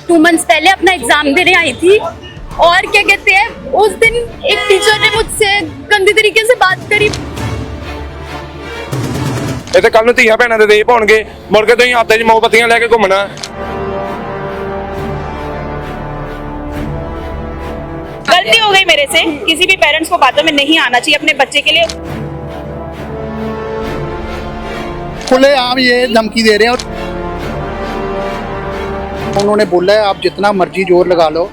2 months पहले अपना exam देने आई थी और क्या कहते हैं उस दिन एक टीचर ने मुझसे गंदी तरीके से बात करी। ਇਹ ਤੇ ਕੱਲ ਨੂੰ ਧੀਆਂ ਭੈਣਾਂ ਦੇ ਦੇਸ਼ ਪਾਉਣਗੇ, ਮੁੜ ਕੇ ਤੁਸੀਂ ਹੱਥ 'ਚ ਮੋਮਬੱਤੀਆਂ ਲੈ ਕੇ ਘੁੰਮਣਾ। गलती हो गई मेरे से, किसी भी पेरेंट्स को बातों में नहीं आना चाहिए अपने बच्चे के लिए। खुलेआम ये धमकी दे रहे हैं। उन्होंने बोला है आप जितना मर्जी जोर लगा लो,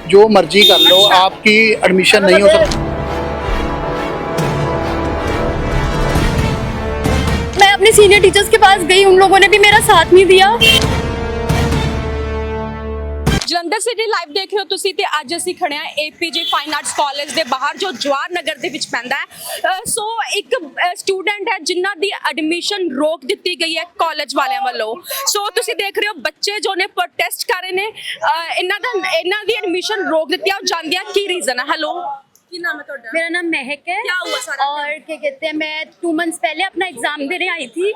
जो मर्जी कर लो, आपकी एडमिशन नहीं हो सकती। मैं अपने सीनियर टीचर्स के पास गई, उन लोगों ने भी मेरा साथ नहीं दिया। ਜਲੰਧਰ ਸਿਟੀ ਲਾਈਵ ਦੇਖ ਰਹੇ ਹੋ ਤੁਸੀਂ ਤੇ ਅੱਜ ਅਸੀਂ ਖੜੇ ਆ APJ ਫਾਈਨ ਆਰਟਸ ਕਾਲਜ ਦੇ ਬਾਹਰ ਜੋ ਜਵਾਹਰ ਨਗਰ ਦੇ ਵਿੱਚ ਪੈਂਦਾ ਹੈ। ਸੋ ਇੱਕ ਸਟੂਡੈਂਟ ਹੈ ਜਿਨ੍ਹਾਂ ਦੀ ਐਡਮਿਸ਼ਨ ਰੋਕ ਦਿੱਤੀ ਗਈ ਹੈ ਕਾਲਜ ਵਾਲਿਆਂ ਵੱਲੋਂ। ਸੋ ਤੁਸੀਂ ਦੇਖ ਰਹੇ ਹੋ ਬੱਚੇ ਜੋ ਨੇ ਪ੍ਰੋਟੈਸਟ ਕਰ ਰਹੇ ਨੇ, ਇਹਨਾਂ ਦੀ ਐਡਮਿਸ਼ਨ ਰੋਕ ਦਿੱਤੀ ਹੈ। ਉਹ ਜਾਣਦੇ ਆ ਕੀ ਰੀਜ਼ਨ ਹੈ। ਹੈਲੋ, ਕੀ ਨਾਮ ਹੈ ਤੁਹਾਡਾ? मेरा नाम महक है। क्या हुआ सारा? और क्या कहते हैं मैं 2 मंथ्स पहले अपना एग्जाम देने आई थी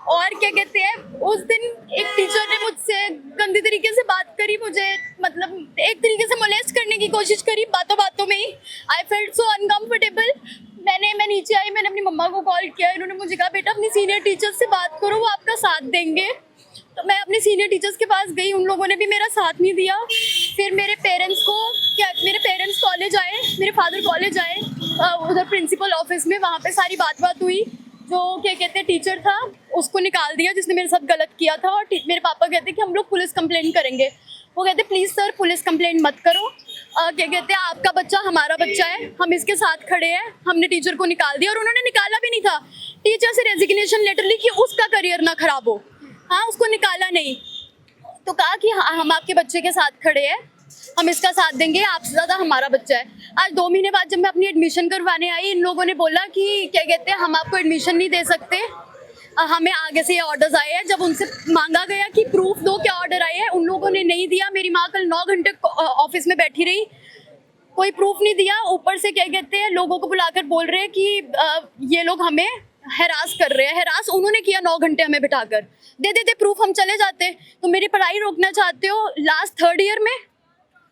और क्या कहते हैं उस दिन एक टीचर ने मुझसे गंदी तरीके से बात करी, मुझे मतलब एक तरीके से मोलेस्ट करने की कोशिश करी बातों बातों में ही। I felt so uncomfortable. मैं नीचे आई, मैंने अपनी मम्मा को कॉल किया, इन्होंने मुझे कहा बेटा अपनी सीनियर टीचर्स से बात करो, वो आपका साथ देंगे। तो मैं अपने सीनियर टीचर्स के पास गई, उन लोगों ने भी मेरा साथ नहीं दिया। फिर मेरे पेरेंट्स कॉलेज आए, मेरे फादर कॉलेज आए, उधर प्रिंसिपल ऑफिस में, वहाँ पे सारी बात हुई। जो क्या कहते हैं टीचर था उसको निकाल दिया जिसने मेरे साथ गलत किया था। और मेरे पापा कहते कि हम लोग पुलिस कंप्लेंट करेंगे। वो कहते प्लीज़ सर पुलिस कंप्लेंट मत करो, क्या कहते हैं आपका बच्चा हमारा बच्चा है, हम इसके साथ खड़े हैं। हमने टीचर को निकाल दिया और उन्होंने निकाला भी नहीं था। टीचर से रेजिग्नेशन लेटर लिखी, उसका करियर ना खराब हो। हाँ, उसको निकाला नहीं, तो कहा कि हाँ हम आपके बच्चे के साथ खड़े हैं, हम इसका साथ देंगे, आपसे ज़्यादा हमारा बच्चा है। आज 2 महीने बाद जब मैं अपनी एडमिशन करवाने आई, इन लोगों ने बोला कि क्या कहते हैं हम आपको एडमिशन नहीं दे सकते, हमें आगे से ये ऑर्डर्स आए हैं। जब उनसे मांगा गया कि प्रूफ दो क्या ऑर्डर आए हैं, उन लोगों ने नहीं दिया। मेरी माँ कल 9 घंटे ऑफिस में बैठी रही, कोई प्रूफ नहीं दिया। ऊपर से क्या कहते हैं लोगों को बुलाकर बोल रहे हैं कि ये लोग हमें हैरास कर रहे हैं। हैरास उन्होंने किया 9 घंटे हमें बिठाकर, दे देते प्रूफ हम चले जाते। तो मेरी पढ़ाई रोकना चाहते हो लास्ट 3rd ईयर में?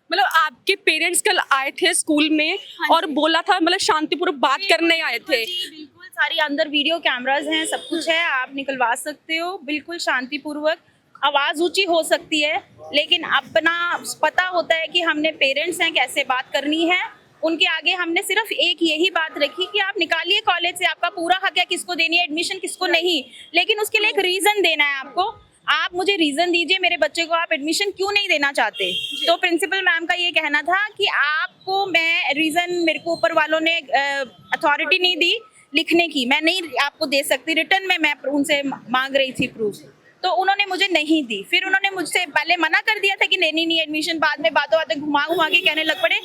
मतलब आपके पेरेंट्स कल आए थे स्कूल में और बोला था मतलब शांतिपूर्वक बात करने आए थे। बिल्कुल, सारी अंदर वीडियो कैमरास हैं, सब कुछ है, आप निकलवा सकते हो बिल्कुल शांतिपूर्वक। आवाज़ ऊंची हो सकती है, लेकिन अपना पता होता है कि हमने पेरेंट्स हैं, कैसे बात करनी है। उनके आगे हमने सिर्फ एक यही बात रखी कि आप निकालिए कॉलेज से, आपका पूरा हक है किसको देनी है एडमिशन किसको नहीं, लेकिन उसके लिए एक रीज़न देना है आपको। आप मुझे रीज़न दीजिए मेरे बच्चे को आप एडमिशन क्यों नहीं देना चाहते। तो प्रिंसिपल मैम का ये कहना था कि आपको मैं रीज़न, मेरे को ऊपर वालों ने अथॉरिटी नहीं दी लिखने की, मैं नहीं आपको दे सकती। रिटर्न में मैं उनसे मांग रही थी प्रूफ, तो उन्होंने मुझे नहीं दी। फिर उन्होंने मुझसे पहले मना कर दिया था कि नहीं एडमिशन, बाद में बातों घुमा के कहने लग पड़े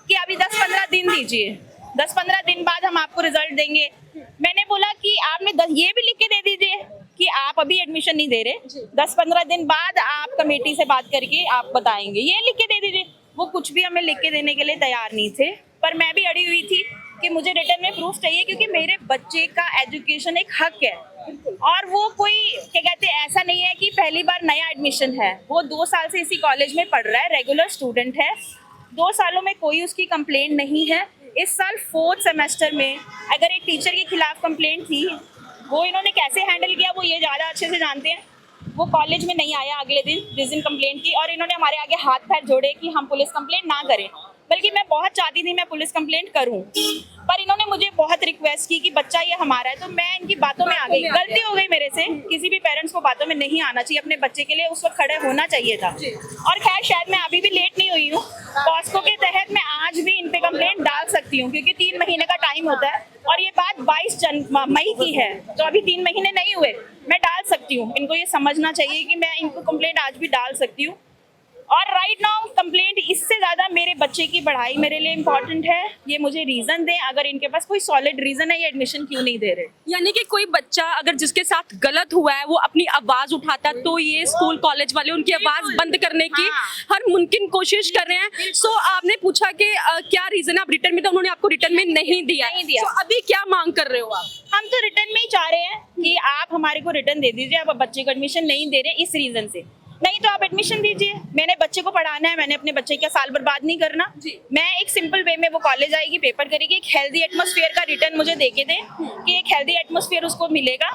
कि अभी 10-15 दिन दीजिए, 10-15 दिन बाद हम आपको रिजल्ट देंगे। मैंने बोला कि आपने ये भी लिख के दे दीजिए कि आप अभी एडमिशन नहीं दे रहे, 10-15 दिन बाद आप कमेटी से बात करके आप बताएंगे, ये लिख के दे दीजिए। वो कुछ भी हमें लिख के देने के लिए तैयार नहीं थे, पर मैं भी अड़ी हुई थी कि मुझे रिटर्न में प्रूफ चाहिए, क्योंकि मेरे बच्चे का एजुकेशन एक हक है। और वो कोई क्या कहते हैं ऐसा नहीं है कि पहली बार नया एडमिशन है, वो 2 साल से इसी कॉलेज में पढ़ रहा है, रेगुलर स्टूडेंट है। 2 सालों में कोई उसकी कंप्लेंट नहीं है। इस साल 4th सेमेस्टर में अगर एक टीचर के खिलाफ कंप्लेंट थी, वो इन्होंने कैसे हैंडल किया वो ये ज़्यादा अच्छे से जानते हैं। वो कॉलेज में नहीं आया अगले दिन जिस दिन कंप्लेंट की, और इन्होंने हमारे आगे हाथ पैर जोड़े कि हम पुलिस कंप्लेंट ना करें, बल्कि मैं बहुत चाहती थी मैं पुलिस कंप्लेंट करूं, पर इन्होंने मुझे बहुत रिक्वेस्ट की कि बच्चा ये हमारा है, तो मैं इनकी बातों में आ गई। गलती हो गई मेरे से, किसी भी पेरेंट्स को बातों में नहीं आना चाहिए, अपने बच्चे के लिए उस वक्त खड़े होना चाहिए था। और खैर शायद मैं अभी भी लेट नहीं हुई हूँ, पॉस्को के तहत मैं आज भी इन पे कंप्लेंट डाल सकती हूँ, क्योंकि 3 महीने का टाइम होता है और ये बात 22 मई की है, तो अभी 3 महीने नहीं हुए, मैं डाल सकती हूँ। इनको ये समझना चाहिए कि मैं इनको कंप्लेंट आज भी डाल सकती हूँ। और राइट नाउ कंप्लेंट इससे ज़्यादा मेरे बच्चे की पढ़ाई मेरे लिए इम्पोर्टेंट है। ये मुझे रीज़न दें, अगर इनके पास कोई सॉलिड रीज़न है ये एडमिशन क्यों नहीं दे रहे। यानी कि कोई बच्चा अगर जिसके साथ गलत हुआ है वो अपनी आवाज़ उठाता है, तो ये स्कूल कॉलेज वाले उनकी आवाज़ बंद करने की हर मुमकिन कोशिश कर रहे हैं। सो आपने पूछा कि क्या रीज़न है आप रिटर्न में, तो उन्होंने आपको रिटर्न में नहीं दिया। So, अभी क्या मांग कर रहे हो आप? हम तो रिटर्न में ही चाह रहे हैं कि आप हमारे को रिटर्न दे दीजिए, आप बच्चे को एडमिशन नहीं दे रहे इस रीज़न से, नहीं तो आप एडमिशन दीजिए। मैंने बच्चे को पढ़ाना है, मैंने अपने बच्चे का साल बर्बाद नहीं करना। मैं एक सिंपल वे में वो कॉलेज आएगी, पेपर करेगी, एक हेल्दी एटमॉस्फेयर का रिटर्न मुझे देके दें कि एक हेल्दी एटमॉस्फेयर उसको मिलेगा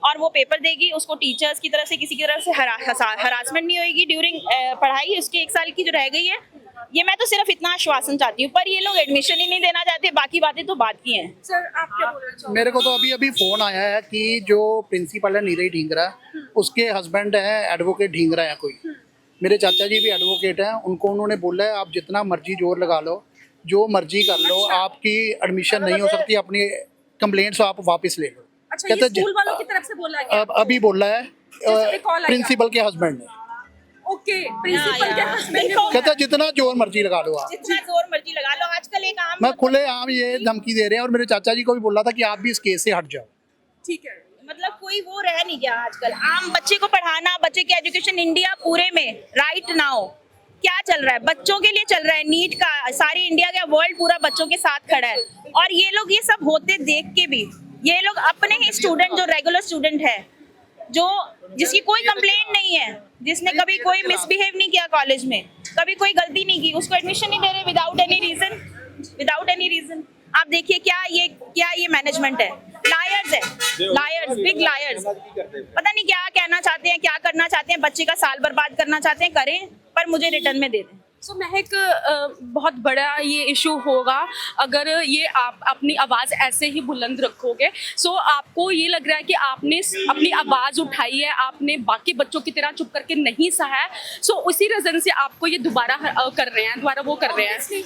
और वो पेपर देगी, उसको टीचर्स की तरफ से किसी की तरफ से हरासमेंट नहीं होगी ड्यूरिंग पढ़ाई उसके 1 साल की जो रह गई है। ये मैं तो सिर्फ इतना आश्वासन चाहती हूँ, पर ये लोग एडमिशन ही नहीं देना चाहते, बाकी बातें तो बात की हैं। सर आप क्या बोल रहे हैं? मेरे को तो अभी फोन आया है कि जो प्रिंसिपल है नीरज ढींगरा, उसके हस्बैंड है एडवोकेट ढींगरा है कोई, मेरे चाचा जी भी एडवोकेट हैं, उनको उन्होंने बोला है आप जितना मर्जी जोर लगा लो, जो मर्जी कर लो, आपकी एडमिशन नहीं हो सकती, अपनी कंप्लेंट्स आप वापस ले लो। अच्छा, ये स्कूल वालों की तरफ से बोला गया? अभी बोला है अभी कॉल आया? प्रिंसिपल के हस्बैंड ने, ओके, प्रिंसिपल के हस्बैंड ने कहता जितना जोर मर्जी लगा लो आप। जितना जोर मर्जी लगा लो, आजकल एक आम मैं खुले आम ये धमकी दे रहे हैं, और मेरे चाचा जी को भी बोला था कि आप भी इस केस से हट जाओ। ठीक है। मतलब कोई वो रह नहीं गया आजकल। आम बच्चे को पढ़ाना, बच्चे की एजुकेशन इंडिया पूरे में राइट नाउ क्या चल रहा है, बच्चों के लिए चल रहा है, नीट का सारी इंडिया का वर्ल्ड पूरा बच्चों के साथ खड़ा है। और ये लोग ये सब होते देख के भी, ये लोग अपने ही स्टूडेंट जो रेगुलर स्टूडेंट है, जो जिसकी कोई कंप्लेंट नहीं है, जिसने कभी कोई मिसबिहेव नहीं किया कॉलेज में, कभी कोई गलती नहीं की, उसको एडमिशन नहीं दे रहे विदाउट एनी रीजन। आप देखिए क्या ये मैनेजमेंट है। लायर्स है, लायर्स, बिग लायर्स। पता नहीं क्या कहना चाहते हैं, क्या करना चाहते हैं, बच्चे का साल बर्बाद करना चाहते हैं, करें, पर मुझे रिटर्न में दे दें। सो महक, बहुत बड़ा ये इशू होगा अगर ये आप अपनी आवाज़ ऐसे ही बुलंद रखोगे। सो आपको ये लग रहा है कि आपने अपनी आवाज़ उठाई है, आपने बाकी बच्चों की तरह चुप करके नहीं सहा है, सो उसी रीज़न से आपको ये दोबारा कर रहे हैं, दोबारा वो कर रहे हैं।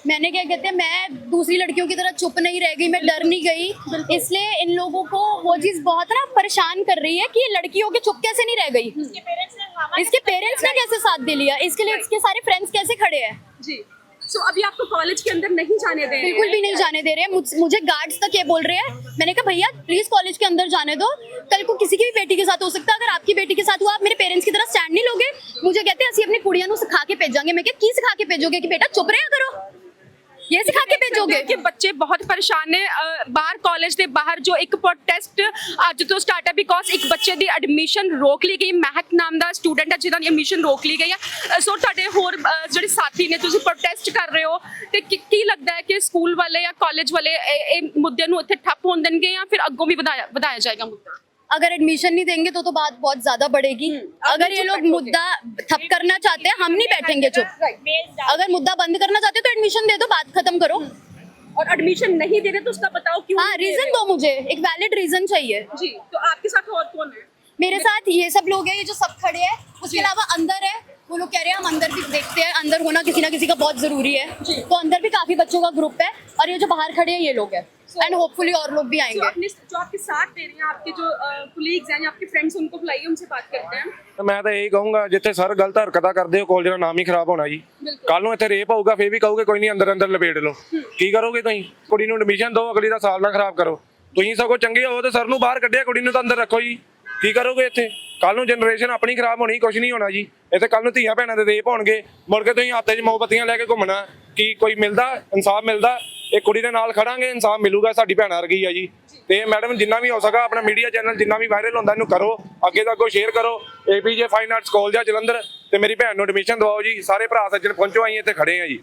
मैंने क्या कहते हैं, मैं दूसरी लड़कियों की तरह चुप नहीं रह गई, मैं डर नहीं गई, इसलिए इन लोगों को वो चीज़ बहुत ना परेशान कर रही है कि ये लड़कियों के चुप कैसे नहीं रह गई, इसके पेरेंट्स ने कैसे साथ दे लिया, इसके लिए इसके सारे फ्रेंड्स कैसे खड़े हैं। जी, सो अभी आपको कॉलेज के अंदर नहीं जाने दे रहे हैं? बिल्कुल भी नहीं जाने दे रहे हैं। मुझे गार्ड्स तक ये बोल रहे हैं। मैंने कहा भैया प्लीज कॉलेज के अंदर जाने दो, कल को किसी की भी बेटी के साथ हो सकता है, अगर आपकी बेटी के साथ हुआ आप मेरे पेरेंट्स की तरह स्टैंड नहीं लोगे। मुझे कहते हैं असि अपनी कुड़ियां नू सिखा के भेजांगे। मैं क्या सिखा के भेजोगे कि बेटा चुप रहा करो, ये सिखा के भेजोगे? कि बच्चे बहुत परेशान ने बाहर कॉलेज ਦੇ ਬਾਹਰ ਜੋ ਇੱਕ ਪ੍ਰੋਟੈਸਟ ਅੱਜ ਤੋਂ ਸਟਾਰਟ ਹੈ ਬਿਕੋਜ਼ ਇੱਕ ਬੱਚੇ ਦੀ ਐਡਮਿਸ਼ਨ ਰੋਕ ਲਈ ਗਈ। ਮਹਿਕ ਨਾਮ ਦਾ ਸਟੂਡੈਂਟ ਹੈ ਜਿਹਦਾ ਦੀ ਐਡਮਿਸ਼ਨ ਰੋਕ ਲਈ ਗਈ ਹੈ। ਸੋ ਤੁਹਾਡੇ ਹੋਰ ਜਿਹੜੇ ਸਾਥੀ ਨੇ, ਤੁਸੀਂ ਪ੍ਰੋਟੈਸਟ ਕਰ ਰਹੇ ਹੋ ਤੇ ਕੀ ਲੱਗਦਾ ਹੈ ਕਿ ਸਕੂਲ ਵਾਲੇ ਜਾਂ ਕਾਲਜ ਵਾਲੇ ਇਹ ਮੁੱਦੇ ਨੂੰ ਇੱਥੇ ਠੱਪ ਹੋਣ ਦੇਣਗੇ ਜਾਂ ਫਿਰ ਅੱਗੋਂ ਵੀ ਵਧਾਇਆ ਜਾਏਗਾ ਮੁੱਦਾ? अगर एडमिशन नहीं देंगे तो बात बहुत ज्यादा बढ़ेगी। अगर ये लोग मुद्दा ठप करना चाहते हैं, हम नहीं बैठेंगे चुप। अगर मुद्दा बंद करना चाहते हो तो एडमिशन दे दो, बात खत्म करो। और एडमिशन नहीं दे रहे तो उसका बताओ क्यों? हाँ, रीजन दो, मुझे एक वैलिड रीजन चाहिए। जी, तो आपके साथ और कौन है? मेरे साथ ये सब लोग हैं, ये जो सब खड़े हैं, उसके अलावा अंदर है, वो लोग कह रहे हैं हम अंदर भी देखते हैं, अंदर होना किसी ना किसी का बहुत जरूरी है, तो अंदर भी काफी बच्चों का ग्रुप है, और ये जो बाहर खड़े हैं ये लोग हैं, एंड होपफुली और लोग भी आएंगे। जो आपके साथ दे रहे हैं, आपके जो कुलीग्स हैं या आपके फ्रेंड्स, उनको बुलाइए, उनसे बात करते हैं। ਮੈਂ ਤਾਂ ਇਹੀ ਕਹੂੰਗਾ, ਜਿੱਥੇ ਸਰ ਗਲਤ ਹਰਕਤਾਂ ਕਰਦੇ ਹੋ ਕਾਲਜ ਦਾ ਨਾਮ ਹੀ ਖਰਾਬ ਹੋਣਾ ਜੀ। ਕੱਲ ਨੂੰ ਇੱਥੇ ਰੇਪ ਹੋਊਗਾ ਫੇਰ ਵੀ ਕਹੋਗੇ ਕੋਈ ਨਹੀਂ, ਅੰਦਰ ਅੰਦਰ ਲਪੇਟ ਲਓ। ਕੀ ਕਰੋਗੇ ਤੁਸੀਂ? ਕੁੜੀ ਨੂੰ ਐਡਮਿਸ਼ਨ ਦਿਓ, ਅਗਲੀ ਦਾ ਸਾਲ ਨਾ ਖਰਾਬ ਕਰੋ। ਤੁਸੀਂ ਸਗੋਂ ਚੰਗੇ ਹੋ ਤੇ ਸਰ ਨੂੰ ਬਾਹਰ ਕੱਢਿਆ, ਕੁੜੀ ਨੂੰ ਤਾਂ ਅੰਦਰ ਰੱਖੋ ਜੀ। ਕੀ ਕਰੋਗੇ ਇੱਥੇ? ਕੱਲ ਨੂੰ ਜਨਰੇਸ਼ਨ ਆਪਣੀ ਖਰਾਬ ਹੋਣੀ, ਕੁਝ ਨਹੀਂ ਹੋਣਾ ਜੀ। ਇੱਥੇ ਕੱਲ ਨੂੰ ਧੀਆਂ ਭੈਣਾਂ ਦੇ ਰੇਪ ਹੋਣਗੇ, ਮੁੜ ਕੇ ਤੁਸੀਂ ਹੱਥ 'ਚ ਮੋਮਬੱਤੀਆਂ ਲੈ ਕੇ ਘੁੰਮਣਾ। ਕੀ ਕੋਈ ਮਿਲਦਾ ਇਨਸਾਫ ਮਿਲਦਾ? ਇਹ ਕੁੜੀ ਦੇ ਨਾਲ ਖੜਾਂਗੇ, ਇਨਸਾਫ ਮਿਲੂਗਾ, ਸਾਡੀ ਭੈਣਾਂ ਵਰਗੀ ਆ ਜੀ। ਤੇ ਮੈਡਮ ਜਿੰਨਾ ਵੀ ਹੋ ਸਕਾ ਆਪਣਾ ਮੀਡੀਆ ਚੈਨਲ ਜਿੰਨਾ ਵੀ ਵਾਇਰਲ ਹੁੰਦਾ ਇਹਨੂੰ ਕਰੋ, ਅੱਗੇ ਤੋਂ ਅੱਗੋਂ ਸ਼ੇਅਰ ਕਰੋ। APJ ਫਾਈਨ ਆਰਟਸ ਕਾਲਜ ਆ ਜਲੰਧਰ, ਤੇ ਮੇਰੀ ਭੈਣ ਨੂੰ ਐਡਮਿਸ਼ਨ ਦਵਾਓ ਜੀ। ਸਾਰੇ ਭਰਾ ਸੱਜਣ ਪਹੁੰਚੋ, ਆਈ ਇੱਥੇ ਖੜੇ ਆ ਜੀ।